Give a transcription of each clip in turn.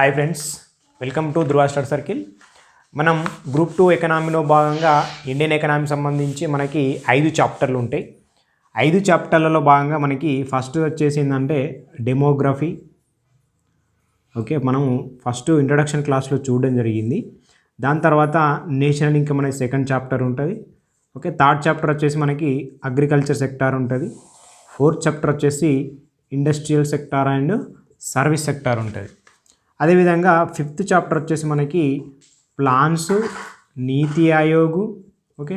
Hi friends, welcome to Dhruva study circle. మనం group 2 ఎకనామీలో భాగంగా Indian economy సంబంధించి మనకి 5 చాప్టర్లు ఉంటాయి. 5 చాప్టర్లలో భాగంగా మనకి ఫస్ట్ వచ్చేసి ఏంటంటే డెమోగ్రఫీ. ఓకే, మనం ఫస్ట్ ఇంట్రడక్షన్ క్లాస్లో చూడడం జరిగింది. దాని తర్వాత నేషనల్ ఇన్కమ్ అనే సెకండ్ చాప్టర్ ఉంటుంది. ఓకే, థర్డ్ చాప్టర్ వచ్చేసి మనకి అగ్రికల్చర్ సెక్టార్ ఉంటుంది. ఫోర్త్ చాప్టర్ వచ్చేసి industrial sector and service sector ఉంటుంది. అదేవిధంగా ఫిఫ్త్ చాప్టర్ వచ్చేసి మనకి ప్లాన్స్, నీతి ఆయోగ్. ఓకే,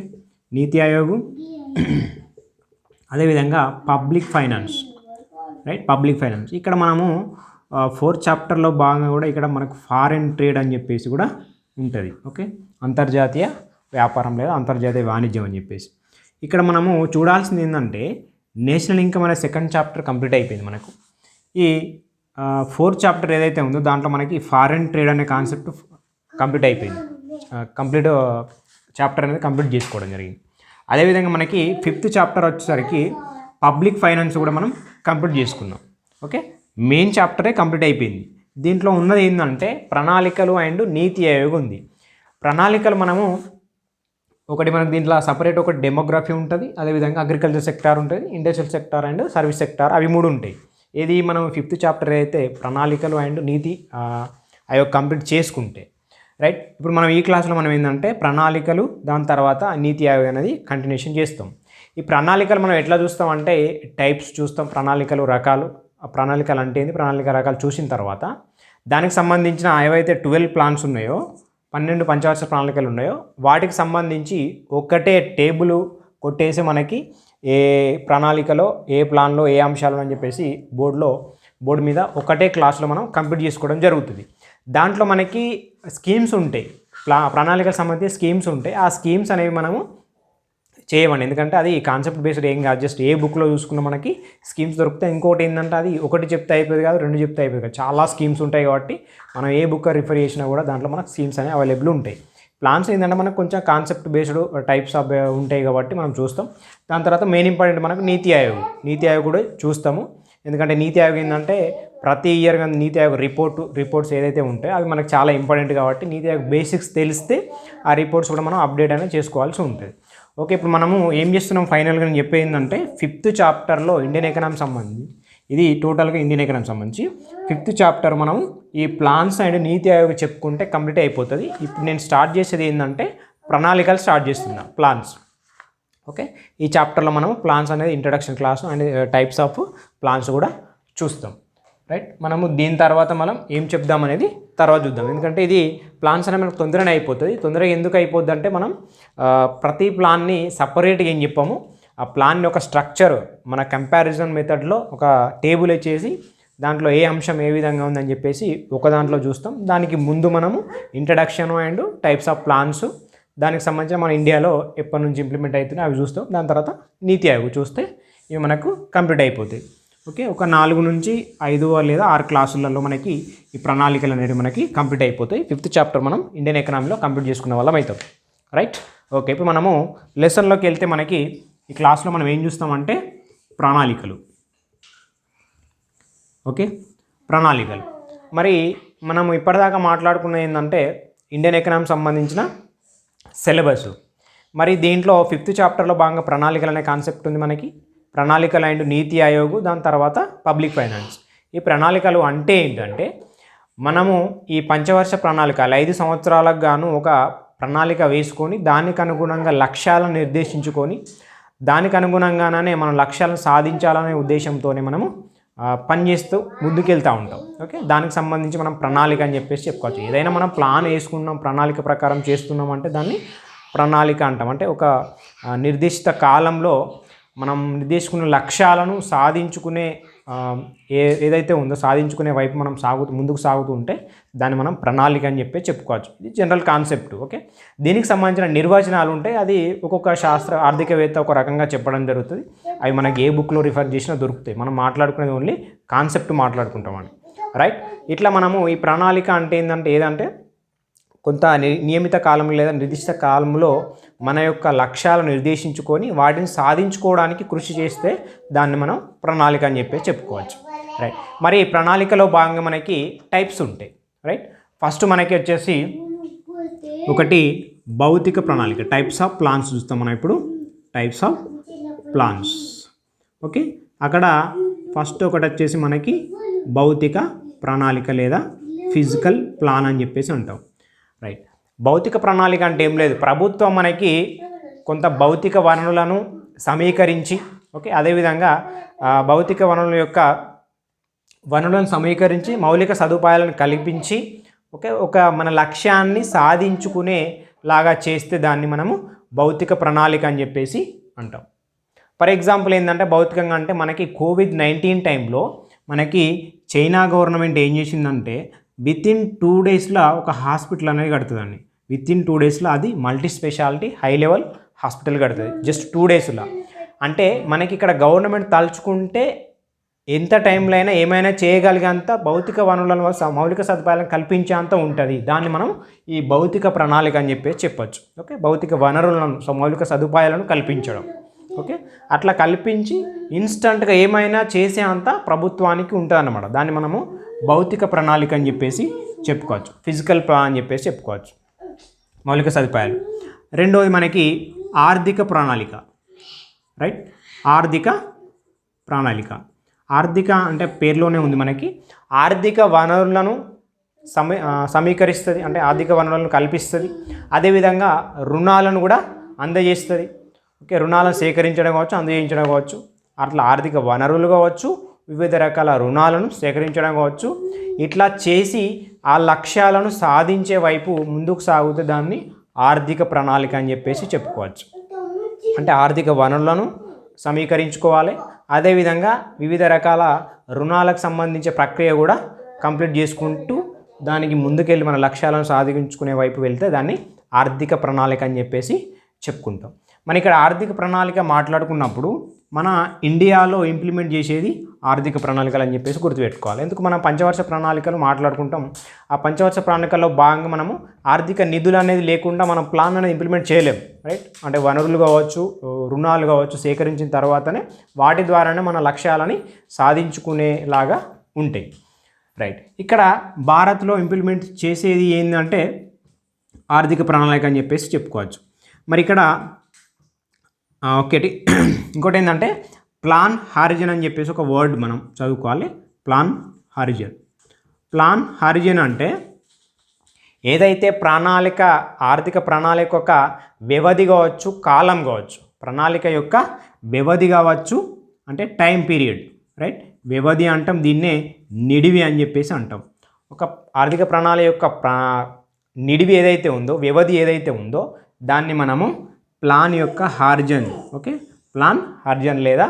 నీతి ఆయోగ్. అదేవిధంగా public finance, right, public finance. ఇక్కడ మనము ఫోర్త్ చాప్టర్లో భాగంగా కూడా ఇక్కడ మనకు ఫారెన్ ట్రేడ్ అని చెప్పేసి కూడా ఉంటుంది. ఓకే, అంతర్జాతీయ వ్యాపారం లేదా అంతర్జాతీయ వాణిజ్యం అని చెప్పేసి ఇక్కడ మనము చూడాల్సింది ఏంటంటే నేషనల్ ఇన్కమ్ అనే సెకండ్ చాప్టర్ కంప్లీట్ అయిపోయింది. మనకు ఈ ఫోర్త్ చాప్టర్ ఏదైతే ఉందో దాంట్లో మనకి ఫారెన్ ట్రేడ్ అనే కాన్సెప్ట్ కంప్లీట్ అయిపోయింది. కంప్లీట్ చాప్టర్ అనేది కంప్లీట్ చేసుకోవడం జరిగింది. అదేవిధంగా మనకి ఫిఫ్త్ చాప్టర్ వచ్చేసరికి పబ్లిక్ ఫైనాన్స్ కూడా మనం కంప్లీట్ చేసుకున్నాం. ఓకే, మెయిన్ చాప్టరే కంప్లీట్ అయిపోయింది. దీంట్లో ఉన్నది ఏంటంటే ప్రణాళికలు అండ్ నీతి ఆయోగ్ ఉంది. ప్రణాళికలు మనకు దీంట్లో సపరేట్ ఒకటి డెమోగ్రఫీ ఉంటుంది, అదేవిధంగా అగ్రికల్చర్ సెక్టార్ ఉంటుంది, industrial sector and service sector, అవి 3 ఉంటాయి. ఇది మనం ఫిఫ్త్ చాప్టర్ అయితే ప్రణాళికలు అండ్ నీతి ఆయోగ్ కంప్లీట్ చేసుకుంటే, రైట్. ఇప్పుడు మనం ఈ క్లాస్లో మనం ఏంటంటే ప్రణాళికలు, దాని తర్వాత నీతి ఆయోగ్ అనేది కంటిన్యూషన్ చేస్తాం. ఈ ప్రణాళికలు మనం ఎట్లా చూస్తామంటే టైప్స్ చూస్తాం, ప్రణాళికలు రకాలు. ప్రణాళికలు అంటే ఏంది, ప్రణాళిక రకాలు చూసిన తర్వాత దానికి సంబంధించిన ఏవైతే 12 ప్లాన్స్ ఉన్నాయో, 12 పంచవార్షిక ప్రణాళికలు ఉన్నాయో వాటికి సంబంధించి ఒకటే టేబుల్ కొట్టేసి మనకి ఏ ప్రణాళికలో ఏ ప్లాన్లో ఏ అంశాలు అని చెప్పేసి బోర్డు మీద ఒకటే క్లాస్లో మనం కంప్లీట్ చేసుకోవడం జరుగుతుంది. దాంట్లో మనకి స్కీమ్స్ ఉంటాయి, ప్రణాళికలకు సంబంధించి స్కీమ్స్ ఉంటాయి. ఆ స్కీమ్స్ అనేవి మనము చేయమండి, ఎందుకంటే అది కాన్సెప్ట్ బేస్డ్ ఏం కాదు. జస్ట్ ఏ బుక్లో చూసుకున్న మనకి స్కీమ్స్ దొరుకుతాయి. ఇంకోటి ఏంటంటే అది ఒకటి చెప్తే అయిపోయింది కాదు, 2 చెప్తే అయిపోయింది కాదు, చాలా స్కీమ్స్ ఉంటాయి. కాబట్టి మనం ఏ బుక్ రిఫర్ చేసినా కూడా దాంట్లో మనకు స్కీమ్స్ అనేవి అవైలబుల్ ఉంటాయి. ప్లాన్స్ ఏంటంటే మనకు కొంచెం కాన్సెప్ట్ బేస్డ్ టైప్స్ ఆఫ్ ఉంటాయి కాబట్టి మనం చూస్తాం. దాని తర్వాత మెయిన్ ఇంపార్టెంట్ మనకు నీతి ఆయోగ్ కూడా చూస్తాము. ఎందుకంటే నీతి ఆయోగ్ ఏంటంటే ప్రతి ఇయర్ కానీ నీతి ఆయోగ్ రిపోర్ట్స్ ఏదైతే ఉంటాయో అవి మనకు చాలా ఇంపార్టెంట్ కాబట్టి నీతి ఆయోగ్ బేసిక్స్ తెలిస్తే ఆ రిపోర్ట్స్ కూడా మనం అప్డేట్ అనేది చేసుకోవాల్సి ఉంటుంది. ఓకే, ఇప్పుడు మనము ఏం చేస్తున్నాం ఫైనల్గా నేను చెప్పేందంటే ఫిఫ్త్ చాప్టర్లో ఇండియన్ ఎకనామీ సంబంధించి, ఇది టోటల్గా ఇండియన్ ఎకనామీ సంబంధించి ఫిఫ్త్ చాప్టర్ మనం ఈ ప్లాన్స్ అండ్ నీతి ఆయోగ్ చెప్పుకుంటే కంప్లీట్ అయిపోతుంది. ఇప్పుడు నేను స్టార్ట్ చేసేది ఏంటంటే ప్రణాళికలు స్టార్ట్ చేస్తున్నా, ప్లాన్స్. ఓకే, ఈ చాప్టర్లో మనం ప్లాన్స్ అనేది introduction class and types of plans కూడా చూస్తాం, రైట్. మనము దీని తర్వాత మనం ఏం చెప్దాం అనేది తర్వాత చూద్దాం. ఎందుకంటే ఇది ప్లాన్స్ అనేది మనకు తొందరగా అయిపోతుంది. తొందరగా ఎందుకు అయిపోద్ది అంటే మనం ప్రతి ప్లాన్ని సపరేట్గా ఏం చెప్పాము, ఆ ప్లాన్ యొక్క స్ట్రక్చర్ మన కంపారిజన్ మెథడ్లో ఒక టేబుల్ వచ్చేసి దాంట్లో ఏ అంశం ఏ విధంగా ఉందని చెప్పేసి ఒక దాంట్లో చూస్తాం. దానికి ముందు మనము introduction and types of plans, దానికి సంబంధించి మన ఇండియాలో ఎప్పటి నుంచి ఇంప్లిమెంట్ అవుతున్నాయి అవి చూస్తాం. దాని తర్వాత నీతి ఆయోగ్ చూస్తే ఇవి మనకు కంప్లీట్ అయిపోతాయి. ఓకే, ఒక 4 నుంచి 5 లేదా 6 క్లాసులలో మనకి ఈ ప్రణాళికలు అనేవి మనకి కంప్లీట్ అయిపోతాయి. ఫిఫ్త్ చాప్టర్ మనం ఇండియన్ ఎకనామీలో కంప్లీట్ చేసుకునే వాళ్ళం అవుతాం, రైట్. ఓకే, ఇప్పుడు మనము లెసన్లోకి వెళ్తే మనకి ఈ క్లాస్లో మనం ఏం చూస్తామంటే ప్రణాళికలు. ఓకే, ప్రణాళికలు మరి మనం ఇప్పటిదాకా మాట్లాడుకున్నది ఏంటంటే ఇండియన్ ఎకనామీ సంబంధించిన సిలబస్. మరి దీంట్లో ఫిఫ్త్ చాప్టర్లో భాగంగా ప్రణాళికలు అనే కాన్సెప్ట్ ఉంది మనకి. ప్రణాళికలు అండ్ నీతి ఆయోగ్, దాని తర్వాత పబ్లిక్ ఫైనాన్స్. ఈ ప్రణాళికలు అంటే ఏంటంటే మనము ఈ పంచవర్ష ప్రణాళికలు 5 సంవత్సరాలకు గాను ఒక ప్రణాళిక వేసుకొని దానికి అనుగుణంగా లక్ష్యాలను నిర్దేశించుకొని దానికి అనుగుణంగానే మనం లక్ష్యాలను సాధించాలనే ఉద్దేశంతోనే మనము పనిచేస్తూ ముందుకెళ్తూ ఉంటాం. ఓకే, దానికి సంబంధించి మనం ప్రణాళిక అని చెప్పేసి చెప్పుకోవచ్చు. ఏదైనా మనం ప్లాన్ వేసుకున్నాం, ప్రణాళిక ప్రకారం చేస్తున్నాం అంటే దాన్ని ప్రణాళిక అంటాం. అంటే ఒక నిర్దిష్ట కాలంలో మనం నిర్దేశించుకున్న లక్ష్యాలను సాధించుకునే ఏదైతే ఉందో సాధించుకునే వైపు మనం ముందుకు సాగుతూ ఉంటే దాన్ని మనం ప్రణాళిక అని చెప్పి చెప్పుకోవచ్చు. ఇది జనరల్ కాన్సెప్ట్. ఓకే, దీనికి సంబంధించిన నిర్వచనాలు ఉంటాయి. అది ఒక్కొక్క ఆర్థికవేత్త ఒక రకంగా చెప్పడం జరుగుతుంది. అవి మనకి ఏ బుక్లో రిఫర్ చేసినా దొరుకుతాయి. మనం మాట్లాడుకునేది ఓన్లీ కాన్సెప్ట్ మాట్లాడుకుంటామండి, రైట్. ఇట్లా మనము ఈ ప్రణాళిక అంటే ఏదంటే కొంత నియమిత కాలంలో లేదా నిర్దిష్ట కాలంలో మన యొక్క లక్ష్యాలను నిర్దేశించుకొని వాటిని సాధించుకోవడానికి కృషి చేస్తే దాన్ని మనం ప్రణాళిక అని చెప్పి చెప్పుకోవచ్చు, రైట్. మరి ప్రణాళికలో భాగంగా మనకి టైప్స్ ఉంటాయి. రైట్. ఫస్ట్ మనకి వచ్చేసి ఒకటి భౌతిక ప్రణాళిక, టైప్స్ ఆఫ్ ప్లాన్స్ చూస్తాం మనం ఇప్పుడు. Types of plans. ఓకే, అక్కడ ఫస్ట్ ఒకటి వచ్చేసి మనకి భౌతిక ప్రణాళిక లేదా ఫిజికల్ ప్లాన్ అని చెప్పేసి అంటాం. రైట్. భౌతిక ప్రణాళిక అంటే ఏం లేదు, ప్రభుత్వం మనకి కొంత భౌతిక వనరులను సమీకరించి, ఓకే, అదేవిధంగా భౌతిక వనరులను సమీకరించి మౌలిక సదుపాయాలను కల్పించి, ఓకే, ఒక మన లక్ష్యాన్ని సాధించుకునేలాగా చేస్తే దాన్ని మనము భౌతిక ప్రణాళిక అని చెప్పేసి అంటాం. ఫర్ ఎగ్జాంపుల్ ఏంటంటే భౌతికంగా అంటే మనకి కోవిడ్-19 టైంలో మనకి చైనా గవర్నమెంట్ ఏం చేసిందంటే వితిన్ 2 డేస్లో ఒక హాస్పిటల్ అనేది కడుతుందండి. వితిన్ 2 డేస్లో అది multi speciality high level hospital కడుతుంది, జస్ట్ 2 డేస్లో. అంటే మనకి ఇక్కడ గవర్నమెంట్ తలుచుకుంటే ఎంత టైంలో అయినా ఏమైనా చేయగలిగేంత భౌతిక వనరులను మౌలిక సదుపాయాలను కల్పించేంత ఉంటుంది. దాన్ని మనం ఈ భౌతిక ప్రణాళిక అని చెప్పేసి చెప్పొచ్చు. ఓకే, భౌతిక వనరులను మౌలిక సదుపాయాలను కల్పించడం. ఓకే, అట్లా కల్పించి ఇన్స్టంట్గా ఏమైనా చేసే అంత ప్రభుత్వానికి ఉంటుంది అన్నమాట. దాన్ని మనము భౌతిక ప్రణాళిక అని చెప్పేసి చెప్పుకోవచ్చు, ఫిజికల్ ప్లాన్ అని చెప్పేసి చెప్పుకోవచ్చు, మౌలిక సదుపాయాలు. రెండోది మనకి ఆర్థిక ప్రణాళిక. రైట్. ఆర్థిక ప్రణాళిక, ఆర్థిక అంటే పేరులోనే ఉంది మనకి. ఆర్థిక వనరులను సమీకరిస్తుంది, అంటే ఆర్థిక వనరులను కల్పిస్తుంది. అదేవిధంగా రుణాలను కూడా అందజేస్తుంది. ఓకే, రుణాలను సేకరించడం కావచ్చు, అందజేయించడం కావచ్చు. అట్లా ఆర్థిక వనరులు కావచ్చు, వివిధ రకాల రుణాలను సేకరించడం కావచ్చు. ఇట్లా చేసి ఆ లక్ష్యాలను సాధించే వైపు ముందుకు సాగుతే దాన్ని ఆర్థిక ప్రణాళిక అని చెప్పేసి చెప్పుకోవచ్చు. అంటే ఆర్థిక వనరులను సమీకరించుకోవాలి, అదేవిధంగా వివిధ రకాల రుణాలకు సంబంధించే ప్రక్రియ కూడా కంప్లీట్ చేసుకుంటూ దానికి ముందుకెళ్ళి మన లక్ష్యాలను సాధించుకునే వైపు వెళ్తే దాన్ని ఆర్థిక ప్రణాళిక అని చెప్పేసి చెప్పుకుంటాం. మన ఇక్కడ ఆర్థిక ప్రణాళిక మాట్లాడుకున్నప్పుడు మన ఇండియాలో ఇంప్లిమెంట్ చేసేది ఆర్థిక ప్రణాళికలు అని చెప్పేసి గుర్తుపెట్టుకోవాలి. ఎందుకు మనం పంచవర్ష ప్రణాళికలు మాట్లాడుకుంటాం. ఆ పంచవర్ష ప్రణాళికల్లో భాగంగా మనము ఆర్థిక నిధులు అనేది లేకుండా మనం ప్లాన్ అనేది ఇంప్లిమెంట్ చేయలేం. రైట్. అంటే వనరులు కావచ్చు, రుణాలు కావచ్చు, సేకరించిన తర్వాతనే వాటి ద్వారానే మన లక్ష్యాలని సాధించుకునేలాగా ఉంటాయి. రైట్. ఇక్కడ భారత్లో ఇంప్లిమెంట్ చేసేది ఏంటంటే ఆర్థిక ప్రణాళిక అని చెప్పేసి చెప్పుకోవచ్చు. మరి ఇక్కడ ఒకటి ఇంకోటి ఏంటంటే ప్లాన్ హారిజన్ అని చెప్పేసి ఒక వర్డ్ మనం చదువుకోవాలి. Plan horizon. ప్లాన్ హారిజన్ అంటే ఏదైతే ప్రణాళిక, ఆర్థిక ప్రణాళిక యొక్క వ్యవధి కావచ్చు, కాలం కావచ్చు, ప్రణాళిక యొక్క వ్యవధి కావచ్చు, అంటే టైం పీరియడ్. రైట్. వ్యవధి అంటాం, దీన్నే నిడివి అని చెప్పేసి అంటాం. ఒక ఆర్థిక ప్రణాళిక యొక్క నిడివి ఏదైతే ఉందో, వ్యవధి ఏదైతే ఉందో దాన్ని మనము ప్లాన్ యొక్క హారిజన్, ఓకే, ప్లాన్ హారిజన్ లేదా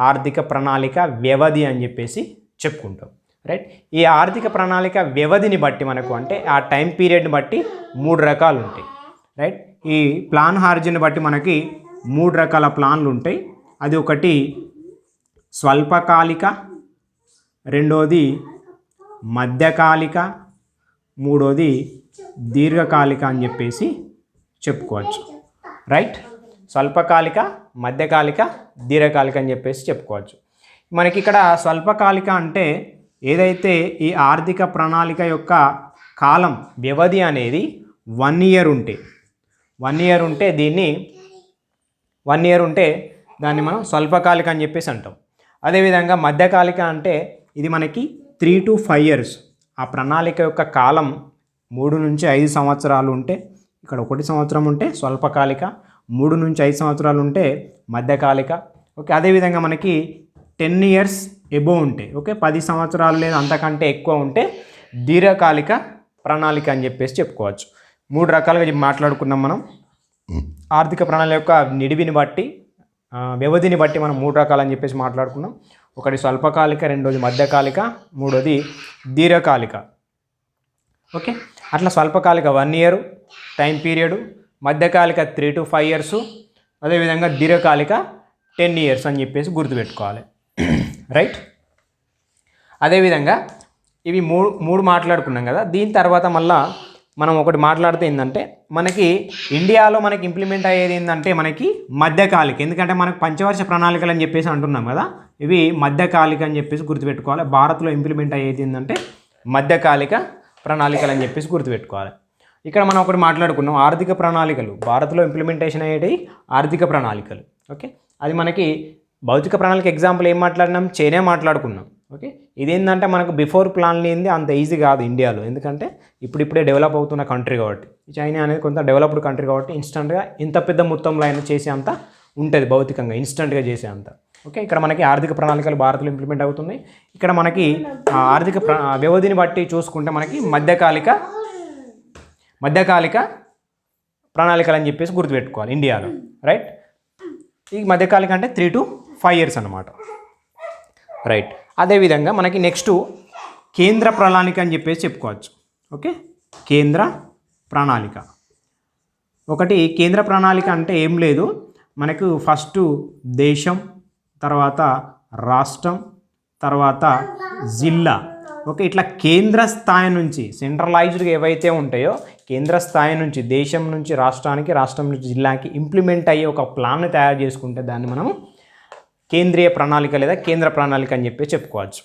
ఆర్థిక ప్రణాళిక వ్యవధి అని చెప్పేసి చెప్పుకుంటాం. రైట్. ఈ ఆర్థిక ప్రణాళిక వ్యవధిని బట్టి మనకు, అంటే ఆ టైం పీరియడ్ని బట్టి 3 రకాలు ఉంటాయి. రైట్. ఈ ప్లాన్ హారిజన్ బట్టి మనకి 3 రకాల ప్లాన్లు ఉంటాయి. అది ఒకటి స్వల్పకాలిక, రెండోది మధ్యకాలిక, మూడోది దీర్ఘకాలిక అని చెప్పేసి చెప్పుకోవచ్చు. రైట్. స్వల్పకాలిక, మధ్యకాలిక, దీర్ఘకాలిక అని చెప్పేసి చెప్పుకోవచ్చు. మనకి ఇక్కడ స్వల్పకాలిక అంటే ఏదైతే ఈ ఆర్థిక ప్రణాళిక యొక్క కాలం, వ్యవధి అనేది 1 year ఉంటే, 1 year ఉంటే దాన్ని మనం స్వల్పకాలిక అని చెప్పేసి అంటాం. అదేవిధంగా మధ్యకాలిక అంటే ఇది మనకి 3 to 5 years. ఆ ప్రణాళిక యొక్క కాలం 3 నుంచి 5 సంవత్సరాలు ఉంటే, ఇక్కడ 1 సంవత్సరం ఉంటే స్వల్పకాలిక, 3 నుంచి 5 సంవత్సరాలు ఉంటే మధ్యకాలిక. ఓకే, అదేవిధంగా మనకి 10 years ఎబో ఉంటే, ఓకే, 10 సంవత్సరాలు లేదా అంతకంటే ఎక్కువ ఉంటే దీర్ఘకాలిక ప్రణాళిక అని చెప్పేసి చెప్పుకోవచ్చు. 3 రకాలుగా మాట్లాడుకున్నాం మనం. ఆర్థిక ప్రణాళిక యొక్క నిడివిని బట్టి, వ్యవధిని బట్టి మనం 3 రకాలని చెప్పేసి మాట్లాడుకున్నాం. ఒకటి స్వల్పకాలిక, రెండోది మధ్యకాలిక, మూడోది దీర్ఘకాలిక. ఓకే, అట్లా స్వల్పకాలిక 1 year time period, మధ్యకాలిక 3 to 5 years, అదేవిధంగా దీర్ఘకాలిక 10 years అని చెప్పేసి గుర్తుపెట్టుకోవాలి. రైట్. అదేవిధంగా ఇవి మూడు మాట్లాడుకున్నాం కదా. దీని తర్వాత మళ్ళీ మనం ఒకటి మాట్లాడితే ఏంటంటే మనకి ఇండియాలో మనకి ఇంప్లిమెంట్ అయ్యేది ఏంటంటే మనకి మధ్యకాలిక. ఎందుకంటే మనకు పంచవర్ష ప్రణాళికలు అని చెప్పేసి అంటున్నాం కదా, ఇవి మధ్యకాలిక అని చెప్పేసి గుర్తుపెట్టుకోవాలి. భారత్లో ఇంప్లిమెంట్ అయ్యేది ఏంటంటే మధ్యకాలిక ప్రణాళికలు అని చెప్పేసి గుర్తుపెట్టుకోవాలి. ఇక్కడ మనం ఒకటి మాట్లాడుకున్నాం, ఆర్థిక ప్రణాళికలు. భారత్లో ఇంప్లిమెంటేషన్ అయ్యేటి ఆర్థిక ప్రణాళికలు. ఓకే, అది మనకి భౌతిక ప్రణాళిక ఎగ్జాంపుల్ ఏం మాట్లాడినాం, చైనా మాట్లాడుకున్నాం. ఓకే, ఇదేంటంటే మనకు బిఫోర్ ప్లాన్ లేనిది అంత ఈజీ కాదు ఇండియాలో, ఎందుకంటే ఇప్పుడిప్పుడే డెవలప్ అవుతున్న కంట్రీ కాబట్టి. చైనా అనేది కొంత డెవలప్డ్ కంట్రీ కాబట్టి ఇన్స్టెంట్గా ఇంత పెద్ద మొత్తంలో అయినా చేసే అంత ఉంటుంది, భౌతికంగా ఇన్స్టెంట్గా చేసే అంత. ఓకే, ఇక్కడ మనకి ఆర్థిక ప్రణాళికలు భారత్లో ఇంప్లిమెంట్ అవుతున్నాయి. ఇక్కడ మనకి ఆర్థిక వ్యవధిని బట్టి చూసుకుంటే మనకి మధ్యకాలిక ప్రణాళికలు అని చెప్పేసి గుర్తుపెట్టుకోవాలి ఇండియాలో. రైట్, ఈ మధ్యకాలిక అంటే 3 to 5 years అన్నమాట. రైట్, అదేవిధంగా మనకి నెక్స్ట్ కేంద్ర ప్రణాళిక అని చెప్పేసి చెప్పుకోవచ్చు. ఓకే, కేంద్ర ప్రణాళిక. ఒకటి కేంద్ర ప్రణాళిక అంటే ఏం లేదు, మనకు ఫస్ట్ దేశం, తర్వాత రాష్ట్రం, తర్వాత జిల్లా. ఓకే, ఇట్లా కేంద్ర స్థాయి నుంచి సెంట్రలైజ్డ్గా ఏవైతే ఉంటాయో కేంద్ర స్థాయి నుంచి దేశం నుంచి రాష్ట్రానికి, రాష్ట్రం నుంచి జిల్లాకి ఇంప్లిమెంట్ అయ్యే ఒక ప్లాన్ని తయారు చేసుకుంటే దాన్ని మనం కేంద్రీయ ప్రణాళిక లేదా కేంద్ర ప్రణాళిక అని చెప్పి చెప్పుకోవచ్చు.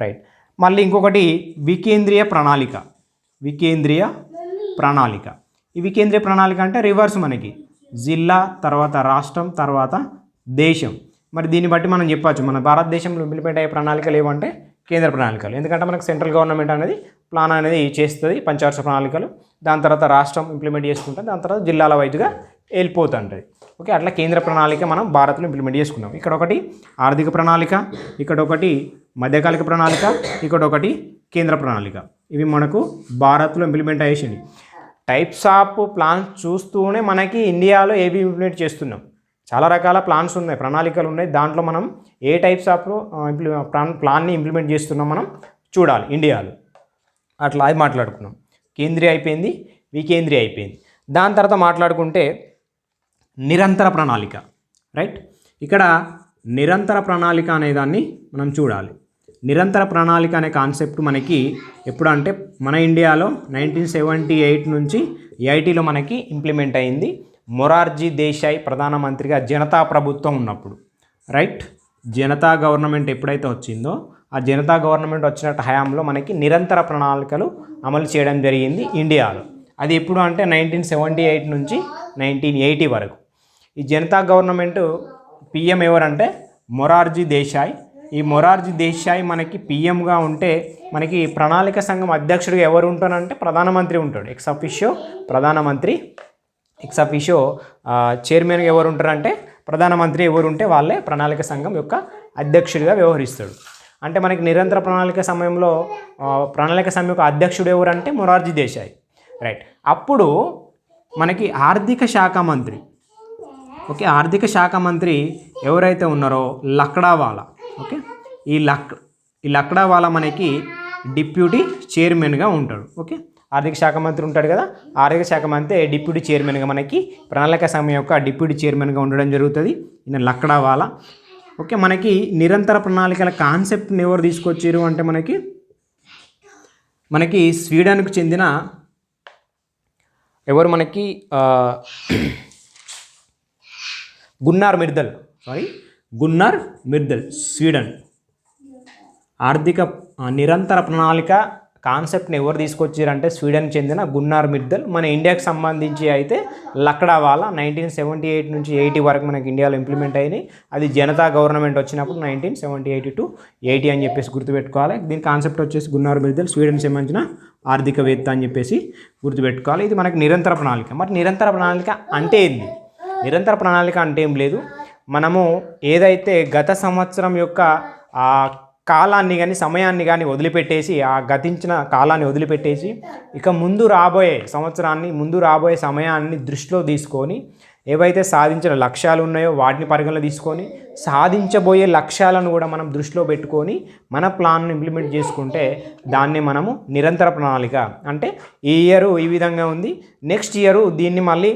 రైట్, మళ్ళీ ఇంకొకటి వికేంద్రీయ ప్రణాళిక. ఈ వికేంద్రీయ ప్రణాళిక అంటే రివర్స్, మనకి జిల్లా, తర్వాత రాష్ట్రం, తర్వాత దేశం. మరి దీన్ని బట్టి మనం చెప్పచ్చు మన భారతదేశంలో ఇంప్లిమెంట్ అయ్యే ప్రణాళికలు ఏమంటే కేంద్ర ప్రణాళికలు. ఎందుకంటే మనకు సెంట్రల్ గవర్నమెంట్ అనేది ప్లాన్ అనేది చేస్తుంది, పంచవర్ష ప్రణాళికలు. దాని తర్వాత రాష్ట్రం ఇంప్లిమెంట్ చేసుకుంటుంది, దాని తర్వాత జిల్లాల వైజ్గా వెళ్ళిపోతుంటుంది. ఓకే, అట్లా కేంద్ర ప్రణాళిక మనం భారత్లో ఇంప్లిమెంట్ చేసుకున్నాం. ఇక్కడ ఒకటి ఆర్థిక ప్రణాళిక, ఇక్కడ ఒకటి మధ్యకాలిక ప్రణాళిక, ఇక్కడ ఒకటి కేంద్ర ప్రణాళిక. ఇవి మనకు భారత్లో ఇంప్లిమెంట్ అయ్యేసి టైప్స్ ఆఫ్ ప్లాన్స్ చూస్తూనే మనకి ఇండియాలో ఏవి ఇంప్లిమెంట్ చేస్తున్నాం. చాలా రకాల ప్లాన్స్ ఉన్నాయి, ప్రణాళికలు ఉన్నాయి. దాంట్లో మనం ఏ టైప్స్ ఆఫ్ ప్లాన్ని ఇంప్లిమెంట్ చేస్తున్నాం మనం చూడాలి ఇండియాలో. అట్లా అది మాట్లాడుకున్నాం. కేంద్రీయ అయిపోయింది, వికేంద్రీయ అయిపోయింది. దాని తర్వాత మాట్లాడుకుంటే నిరంతర ప్రణాళిక. రైట్, ఇక్కడ నిరంతర ప్రణాళిక అనేదాన్ని మనం చూడాలి. నిరంతర ప్రణాళిక అనే కాన్సెప్ట్ మనకి ఎప్పుడు అంటే మన ఇండియాలో 1978 నుంచి 80లో మనకి ఇంప్లిమెంట్ అయింది. మొరార్జీ దేశాయ్ ప్రధానమంత్రిగా జనతా ప్రభుత్వం ఉన్నప్పుడు. రైట్, జనతా గవర్నమెంట్ ఎప్పుడైతే వచ్చిందో ఆ జనతా గవర్నమెంట్ వచ్చిన హయాంలో మనకి నిరంతర ప్రణాళికలు అమలు చేయడం జరిగింది ఇండియాలో. అది ఎప్పుడు అంటే 1978 నుంచి 1980 వరకు. ఈ జనతా గవర్నమెంట్ పిఎం ఎవరంటే మొరార్జీ దేశాయ్. ఈ మొరార్జీ దేశాయ్ మనకి పిఎంగా ఉంటే మనకి ప్రణాళిక సంఘం అధ్యక్షుడిగా ఎవరు ఉంటారంటే ప్రధానమంత్రి ఉంటాడు. ఎక్స్ అఫీషియో చైర్మన్గా ఎవరు ఉంటారంటే ప్రధానమంత్రి ఎవరు ఉంటే వాళ్ళే ప్రణాళిక సంఘం యొక్క అధ్యక్షుడిగా వ్యవహరిస్తాడు. అంటే మనకి నిరంతర ప్రణాళిక సమయంలో ప్రణాళిక సంఘం యొక్క అధ్యక్షుడు ఎవరంటే మొరార్జీ దేశాయ్. రైట్, అప్పుడు మనకి ఆర్థిక శాఖ మంత్రి. ఓకే, ఆర్థిక శాఖ మంత్రి ఎవరైతే ఉన్నారో లక్డావాలా. ఓకే, ఈ లక్డావాలా మనకి డిప్యూటీ చైర్మన్గా ఉంటాడు. ఓకే, ఆర్థిక శాఖ మంత్రి ఉంటాడు కదా, ఆర్థిక శాఖ మంత్రి డిప్యూటీ చైర్మన్గా మనకి ప్రణాళిక సంఘం యొక్క డిప్యూటీ చైర్మన్గా ఉండడం జరుగుతుంది. ఈయన లక్డావాలా. ఓకే, మనకి నిరంతర ప్రణాళికల కాన్సెప్ట్ని ఎవరు తీసుకొచ్చారు అంటే మనకి స్వీడన్కు చెందిన ఎవరు మనకి గున్నార్ మిర్దల్ స్వీడన్ ఆర్థిక నిరంతర ప్రణాళిక కాన్సెప్ట్ని ఎవరు తీసుకొచ్చారంటే స్వీడన్కి చెందిన గున్నార్ మిర్దల్. మన ఇండియాకి సంబంధించి అయితే లక్డావాలా 1978 నుంచి 80 వరకు మనకి ఇండియాలో ఇంప్లిమెంట్ అయినాయి. అది జనతా గవర్నమెంట్ వచ్చినప్పుడు 1978 to 80 అని చెప్పేసి గుర్తుపెట్టుకోవాలి. దీని కాన్సెప్ట్ వచ్చేసి గున్నార్ మిర్దల్ స్వీడన్కి సంబంధించిన ఆర్థికవేత్త అని చెప్పేసి గుర్తుపెట్టుకోవాలి. ఇది మనకి నిరంతర ప్రణాళిక. మరి నిరంతర ప్రణాళిక అంటే ఏంది? నిరంతర ప్రణాళిక అంటే ఏం లేదు, మనము ఏదైతే గత సంవత్సరం యొక్క కాలాన్ని కానీ సమయాన్ని కానీ వదిలిపెట్టేసి ఆ గతించిన కాలాన్ని వదిలిపెట్టేసి ఇక ముందు రాబోయే సమయాన్ని దృష్టిలో తీసుకొని ఏవైతే సాధించిన లక్ష్యాలు ఉన్నాయో వాటిని పరిగణలో తీసుకొని సాధించబోయే లక్ష్యాలను కూడా మనం దృష్టిలో పెట్టుకొని మన ప్లాన్ను ఇంప్లిమెంట్ చేసుకుంటే దాన్ని మనము నిరంతర ప్రణాళిక అంటే ఈ ఇయర్ ఈ విధంగా ఉంది, నెక్స్ట్ ఇయర్ దీన్ని మళ్ళీ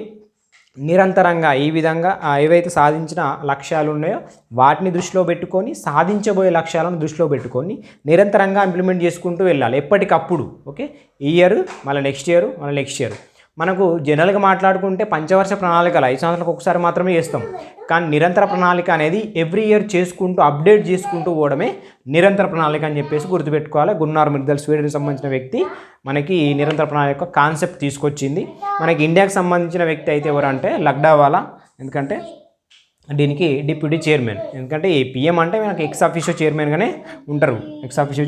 నిరంతరంగా ఈ విధంగా ఏవైతే సాధించిన లక్ష్యాలు ఉన్నాయో వాటిని దృష్టిలో పెట్టుకొని సాధించబోయే లక్ష్యాలను దృష్టిలో పెట్టుకొని నిరంతరంగా ఇంప్లిమెంట్ చేసుకుంటూ వెళ్ళాలి ఎప్పటికప్పుడు. ఓకే, ఈ ఇయర్ మళ్ళీ నెక్స్ట్ ఇయర్ మనకు జనరల్గా మాట్లాడుకుంటే పంచవర్ష ప్రణాళికలు 5 సంవత్సరాలకు ఒకసారి మాత్రమే చేస్తాం. కానీ నిరంతర ప్రణాళిక అనేది ఎవ్రీ ఇయర్ చేసుకుంటూ అప్డేట్ చేసుకుంటూ పోవడమే నిరంతర ప్రణాళిక అని చెప్పేసి గుర్తుపెట్టుకోవాలి. గున్నార్ మిర్దల్ స్వీడన్కి సంబంధించిన వ్యక్తి మనకి ఈ నిరంతర ప్రణాళిక కాన్సెప్ట్ తీసుకొచ్చింది. మనకి ఇండియాకి సంబంధించిన వ్యక్తి అయితే ఎవరంటే లగ్డావాలా, ఎందుకంటే దీనికి డిప్యూటీ చైర్మన్. ఎందుకంటే ఈ పిఎం అంటే మనకి ఎక్స్ ఆఫీషియో చైర్మన్గానే ఉంటారు. ఎక్స్ ఆఫీషియో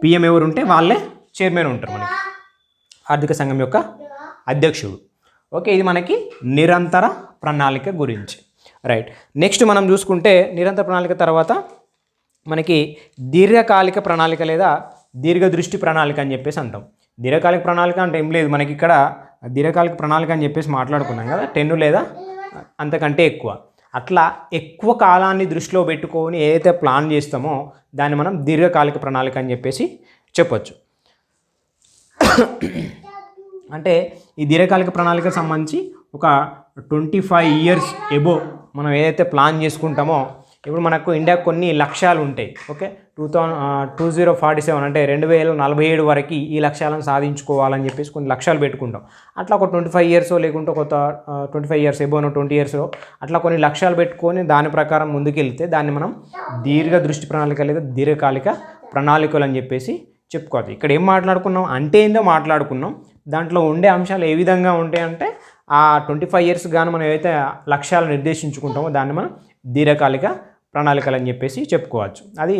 పిఎం ఎవరు ఉంటే వాళ్ళే చైర్మన్ ఉంటారు మనకి ఆర్థిక సంఘం యొక్క అధ్యక్షుడు. ఓకే, ఇది మనకి నిరంతర ప్రణాళిక గురించి. రైట్, నెక్స్ట్ మనం చూసుకుంటే నిరంతర ప్రణాళిక తర్వాత మనకి దీర్ఘకాలిక ప్రణాళిక లేదా దీర్ఘదృష్టి ప్రణాళిక అని చెప్పేసి అంటాం. దీర్ఘకాలిక ప్రణాళిక అంటే ఏం లేదు, మనకి ఇక్కడ దీర్ఘకాలిక ప్రణాళిక అని చెప్పేసి మాట్లాడుకున్నాం కదా, 10 లేదా అంతకంటే ఎక్కువ. అట్లా ఎక్కువ కాలాన్ని దృష్టిలో పెట్టుకొని ఏదైతే ప్లాన్ చేస్తామో దాన్ని మనం దీర్ఘకాలిక ప్రణాళిక అని చెప్పేసి చెప్పొచ్చు. అంటే ఈ దీర్ఘకాలిక ప్రణాళికకు సంబంధించి ఒక 25 ఇయర్స్ ఎబో మనం ఏదైతే ప్లాన్ చేసుకుంటామో, ఇప్పుడు మనకు ఇండియాకు కొన్ని లక్ష్యాలు ఉంటాయి. ఓకే, 2047 అంటే 2047 వరకు ఈ లక్ష్యాలను సాధించుకోవాలని చెప్పేసి కొన్ని లక్ష్యాలు పెట్టుకుంటాం. అట్లా ఒక 25 ఇయర్స్ లేకుంటే కొత్త 25 ఇయర్స్ ఎబోనో 20 ఇయర్స్ అట్లా కొన్ని లక్ష్యాలు పెట్టుకొని దాని ప్రకారం ముందుకెళ్తే దాన్ని మనం దీర్ఘదృష్టి ప్రణాళిక లేదా దీర్ఘకాలిక ప్రణాళికలు అని చెప్పేసి చెప్పుకోవచ్చు. ఇక్కడ ఏం మాట్లాడుకున్నాం అంటే ఏందో మాట్లాడుకున్నాం. దాంట్లో ఉండే అంశాలు ఏ విధంగా ఉంటాయంటే ఆ 25 ఇయర్స్ గాను మనం ఏవైతే లక్ష్యాలు నిర్దేశించుకుంటామో దాన్ని మనం దీర్ఘకాలిక ప్రణాళికలు అని చెప్పేసి చెప్పుకోవచ్చు. అది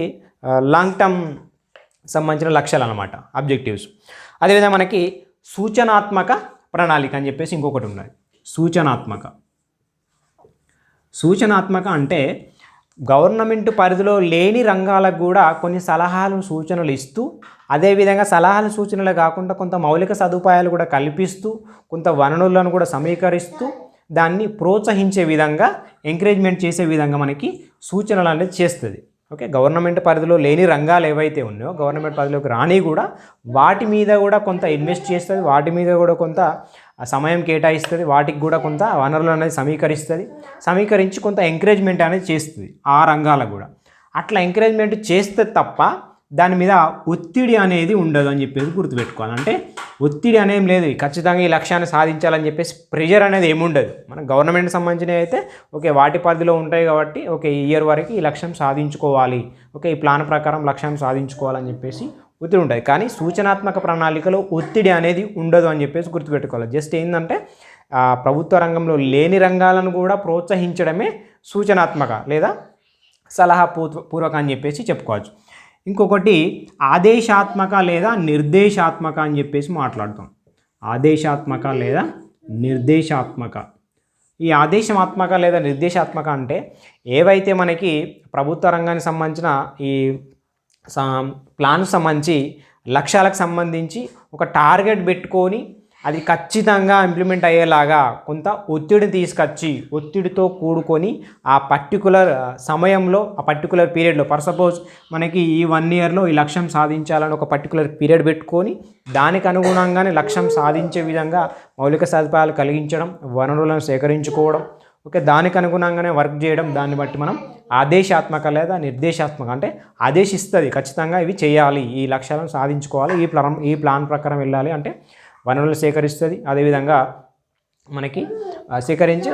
లాంగ్ టర్మ్ సంబంధించిన లక్ష్యాలు అన్నమాట, అబ్జెక్టివ్స్. అదేవిధంగా మనకి సూచనాత్మక ప్రణాళిక అని చెప్పేసి ఇంకొకటి ఉన్నది. సూచనాత్మక అంటే గవర్నమెంట్ పరిధిలో లేని రంగాలకు కూడా కొన్ని సలహాలు సూచనలు ఇస్తూ, అదేవిధంగా సలహాలు సూచనలు కాకుండా కొంత మౌలిక సదుపాయాలు కూడా కల్పిస్తూ, కొంత వనరులను కూడా సమీకరిస్తూ దాన్ని ప్రోత్సహించే విధంగా, ఎంకరేజ్మెంట్ చేసే విధంగా మనకి సూచనలు అనేది చేస్తుంది. ఓకే, గవర్నమెంట్ పరిధిలో లేని రంగాలు ఏవైతే ఉన్నాయో గవర్నమెంట్ పరిధిలోకి రాని కూడా వాటి మీద కూడా కొంత ఇన్వెస్ట్ చేస్తుంది, వాటి మీద కూడా కొంత సమయం కేటాయిస్తుంది, వాటికి కూడా కొంత వనరులు అనేది సమీకరించి కొంత ఎంకరేజ్మెంట్ అనేది చేస్తుంది ఆ రంగాలకు కూడా. అట్లా ఎంకరేజ్మెంట్ చేస్తే తప్ప దాని మీద ఒత్తిడి అనేది ఉండదు అని చెప్పేసి గుర్తుపెట్టుకోవాలి. అంటే ఒత్తిడి అనేం లేదు, ఖచ్చితంగా ఈ లక్ష్యాన్ని సాధించాలని చెప్పేసి ప్రెషర్ అనేది ఏముండదు. మన గవర్నమెంట్కి సంబంధించినవి అయితే ఓకే వాటి పరిధిలో ఉంటాయి కాబట్టి ఓకే ఈ ఇయర్ వరకు ఈ లక్ష్యం సాధించుకోవాలి, ఓకే ఈ ప్లాన్ ప్రకారం లక్ష్యం సాధించుకోవాలని చెప్పేసి ఒత్తిడి ఉంటుంది. కానీ సూచనాత్మక ప్రణాళికలో ఒత్తిడి అనేది ఉండదు అని చెప్పేసి గుర్తుపెట్టుకోవాలి. జస్ట్ ఏంటంటే ప్రభుత్వ రంగంలో లేని రంగాలను కూడా ప్రోత్సహించడమే సూచనాత్మక లేదా సలహా పూర్వక అని చెప్పేసి చెప్పుకోవచ్చు. ఇంకొకటి ఆదేశాత్మక లేదా నిర్దేశాత్మక అని చెప్పేసి మాట్లాడుతాం. ఆదేశాత్మక లేదా నిర్దేశాత్మక. ఈ ఆదేశాత్మక లేదా నిర్దేశాత్మక అంటే ఏవైతే మనకి ప్రభుత్వ రంగానికి సంబంధించిన ఈ ప్లాన్కి సంబంధించి లక్ష్యాలకు సంబంధించి ఒక టార్గెట్ పెట్టుకొని అది ఖచ్చితంగా ఇంప్లిమెంట్ అయ్యేలాగా కొంత ఒత్తిడిని తీసుకొచ్చి ఒత్తిడితో కూడుకొని ఆ పర్టికులర్ సమయంలో ఆ పర్టికులర్ పీరియడ్లో ఫర్ సపోజ్ మనకి ఈ 1 ఇయర్లో ఈ లక్ష్యం సాధించాలని ఒక పర్టికులర్ పీరియడ్ పెట్టుకొని దానికి అనుగుణంగానే లక్ష్యం సాధించే విధంగా మౌలిక సదుపాయాలు కలిగించడం, వనరులను సేకరించుకోవడం, ఓకే దానికి అనుగుణంగానే వర్క్ చేయడం. దాన్ని బట్టి మనం ఆదేశాత్మక లేదా నిర్దేశాత్మక అంటే ఆదేశిస్తుంది ఖచ్చితంగా ఇవి చేయాలి, ఈ లక్ష్యాలను సాధించుకోవాలి, ఈ ప్లాన్ ప్రకారం వెళ్ళాలి అంటే వనరులు సేకరిస్తుంది. అదేవిధంగా మనకి సేకరించి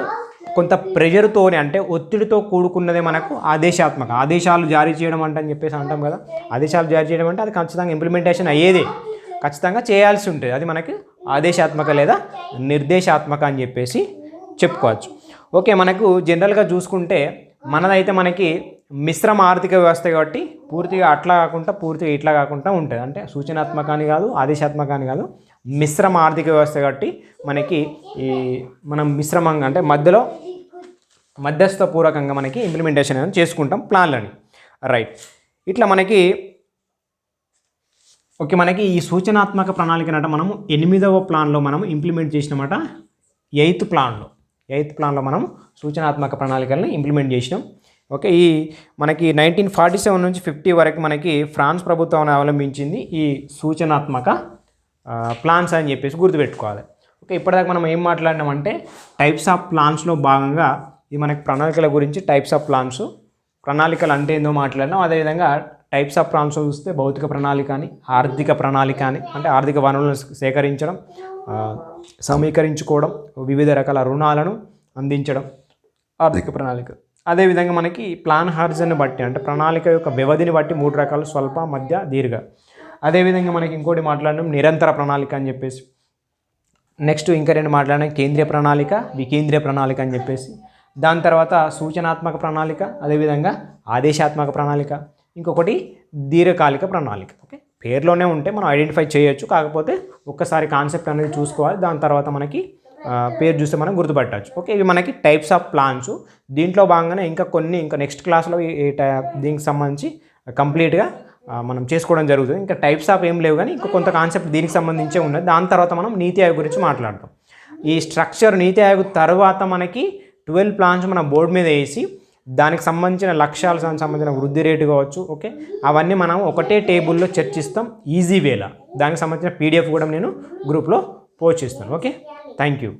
కొంత ప్రెషర్తోనే అంటే ఒత్తిడితో కూడుకున్నదే మనకు ఆదేశాత్మక. ఆదేశాలు జారీ చేయడం అంటే అని చెప్పేసి అంటాం కదా, ఆదేశాలు జారీ చేయడం అంటే అది ఖచ్చితంగా ఇంప్లిమెంటేషన్ అయ్యేదే, ఖచ్చితంగా చేయాల్సి ఉంటుంది. అది మనకి ఆదేశాత్మక లేదా నిర్దేశాత్మక అని చెప్పేసి చెప్పుకోవచ్చు. ఓకే, మనకు జనరల్గా చూసుకుంటే మనదైతే మనకి మిశ్రమ ఆర్థిక వ్యవస్థ కాబట్టి పూర్తిగా అట్లా కాకుండా పూర్తిగా ఇట్లా కాకుండా ఉంటుంది. అంటే సూచనాత్మక అని కాదు, ఆదేశాత్మక అని కాదు, మిశ్రమ ఆర్థిక వ్యవస్థ కాబట్టి మనకి ఈ మనం మిశ్రమంగా అంటే మధ్యస్థపూర్వకంగా మనకి ఇంప్లిమెంటేషన్ అనేది చేసుకుంటాం ప్లాన్లని. రైట్, ఇట్లా మనకి ఓకే మనకి ఈ సూచనాత్మక ప్రణాళికనట మనము 8వ ప్లాన్లో మనం ఇంప్లిమెంట్ చేసినామట. 8th ప్లాన్లో మనం సూచనాత్మక ప్రణాళికలను ఇంప్లిమెంట్ చేసినాం. ఓకే, ఈ మనకి 1947 నుంచి 50 వరకు మనకి ఫ్రాన్స్ ప్రభుత్వం అవలంబించింది ఈ సూచనాత్మక ప్లాన్స్ అని చెప్పేసి గుర్తుపెట్టుకోవాలి. ఓకే, ఇప్పటిదాకా మనం ఏం మాట్లాడినామంటే టైప్స్ ఆఫ్ ప్లాన్స్లో భాగంగా ఈ మనకి ప్రణాళికల గురించి టైప్స్ ఆఫ్ ప్రణాళికలు అంటే ఏందో మాట్లాడినాం. అదేవిధంగా టైప్స్ ఆఫ్ ప్లాన్స్ చూస్తే భౌతిక ప్రణాళిక అని, ఆర్థిక ప్రణాళిక అని అంటే ఆర్థిక వనరులను సేకరించడం, సమీకరించుకోవడం, వివిధ రకాల రుణాలను అందించడం, ఆర్థిక ప్రణాళిక. అదేవిధంగా మనకి ప్లాన్ హారిజన్ని బట్టి అంటే ప్రణాళిక యొక్క వ్యవధిని బట్టి 3 రకాలు: స్వల్ప, మధ్య, దీర్ఘ. అదేవిధంగా మనకి ఇంకోటి మాట్లాడడం నిరంతర ప్రణాళిక అని చెప్పేసి. నెక్స్ట్ ఇంకా 2 మాట్లాడడం కేంద్రీయ ప్రణాళిక, వికేంద్రీయ ప్రణాళిక అని చెప్పేసి. దాని తర్వాత సూచనాత్మక ప్రణాళిక, అదేవిధంగా ఆదేశాత్మక ప్రణాళిక, ఇంకొకటి దీర్ఘకాలిక ప్రణాళిక. ఓకే, పేర్లోనే ఉంటే మనం ఐడెంటిఫై చేయొచ్చు, కాకపోతే ఒక్కసారి కాన్సెప్ట్ అనేది చూసుకోవాలి. దాని తర్వాత మనకి పేరు చూస్తే మనం గుర్తుపట్టవచ్చు. ఓకే, ఇవి మనకి టైప్స్ ఆఫ్ ప్లాన్స్. దీంట్లో భాగంగానే ఇంకా నెక్స్ట్ క్లాస్లో దీనికి సంబంధించి కంప్లీట్గా మనం చేసుకోవడం జరుగుతుంది. ఇంకా టైప్స్ ఆఫ్ ఏం లేవు, కానీ ఇంకా కొంత కాన్సెప్ట్ దీనికి సంబంధించే ఉన్నది. దాని తర్వాత మనం నీతి ఆయోగ్ గురించి మాట్లాడతాం. ఈ స్ట్రక్చర్ నీతి ఆయోగ్ తర్వాత మనకి 12 ప్లాన్స్ మన బోర్డు మీద వేసి దానికి సంబంధించిన లక్ష్యాలకు సంబంధించిన వృద్ధి రేటు కావచ్చు. ఓకే, అవన్నీ మనం ఒకటే టేబుల్లో చర్చిస్తాం ఈజీ వేలా. దానికి సంబంధించిన PDF కూడా నేను గ్రూప్లో పోస్ట్ చేస్తాను. Okay, thank you.